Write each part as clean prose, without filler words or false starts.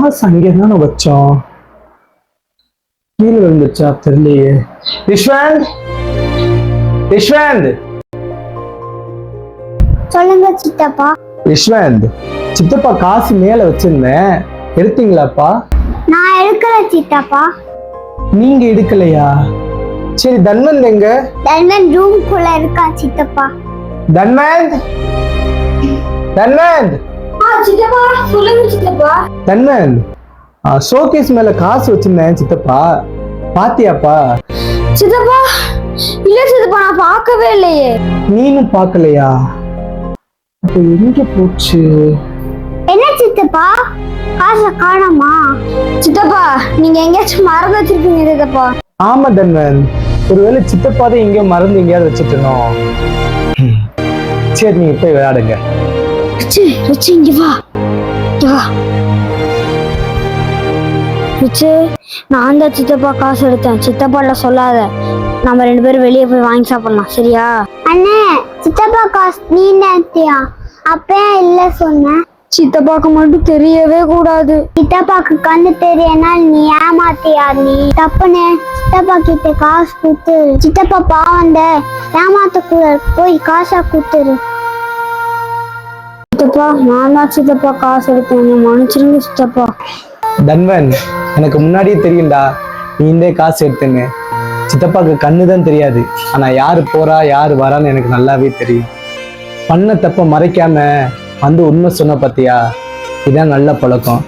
காசு அங்கேதானே வச்சோம், கீழே விழுந்துச்சா தெரியலையே. யஷ்வந்த், யஷ்வந்த். சொல்லுங்க சித்தப்பா. யஷ்வந்த், சித்தப்பா காசு மேல வச்சிருந்தேன், எடுத்தீங்களாப்பா? நான் எடுக்கல சித்தப்பா. நீங்க எடுக்கலையா? சரி, தன்வந்த் எங்க? தன்வந்த் ரூம்குள்ள இருக்கா சித்தப்பா. தன்வந்த், தன்வந்த். சித்தப்பா சொல்லுங்க சித்தப்பா. தன்வந்த், ஷோகேஸ் மேல காசு வச்சிருந்தேன் சித்தப்பா, பாத்தியாப்பா? சித்தப்பா இல்ல சித்தப்பா, நான் பார்க்கவே இல்லையே. நீனும் பார்க்கலையா? அப்ப எங்க போச்சு? என்ன சித்தப்பா, காசை காணோமா? சித்தப்பா நீங்க எங்கேயாச்சும் மறந்து வச்சிருக்கீங்க சித்தப்பா. ஆமா தன்வந்த், ஒருவேளை சித்தப்பாதை எங்கேயோ மறந்து எங்கேயாவது வச்சுட்டோம். சரி, நீங்க போய் விளையாடுங்க. இங்க வா, இங்க வா. நான் தான் சித்தப்பா காசு எடுத்தேன், சித்தப்பால சொல்லாத. நம்ம 2 பேரும் வெளியே போய் வாங்கி சாப்பிடலாம், சரியா? அண்ணே, சித்தப்பா காசு நீ நேத்தியா? அப்ப இல்ல சொன்ன. சித்தப்பாக்கு மட்டும் தெரியவே கூடாது. சித்தப்பாக்கு கண்ணு தெரியனா நீ ஏமாத்தியா? நீ தப்புனே. சித்தப்பா கிட்ட காசு கொடுத்துரு. சித்தப்பா பாவந்த ஏமாத்த கூட, போய் காசா கொடுத்துரு. சித்தப்பா நான் தான் சித்தப்பா காசு எடுத்தேன், மன்னிச்சிருங்க சித்தப்பா. தன்வந்த், எனக்கு முன்னாடியே தெரியும்டா நீ இந்த காசு எடுத்தேன்னு. சித்தப்பாக்கு கண்ணுதான் தெரியாது, ஆனா யாரு போறா யாரு வரான்னு எனக்கு நல்லாவே தெரியும். பண்ண தப்ப மறைக்காம வந்து உண்மை சொன்ன பாத்தியா, இதான் நல்ல பழக்கம்.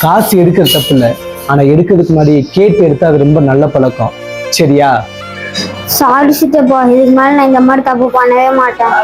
காசு எடுக்கிறது தப்பு இல்லை, ஆனா எடுக்கிறதுக்கு முன்னாடி கேட்டு எடுத்தா அது ரொம்ப நல்ல பழக்கம், சரியா? சாரி சித்தப்பா, இதுக்கு மேல நான் இந்த மாதிரி தப்பு பண்ணவே மாட்டேன்.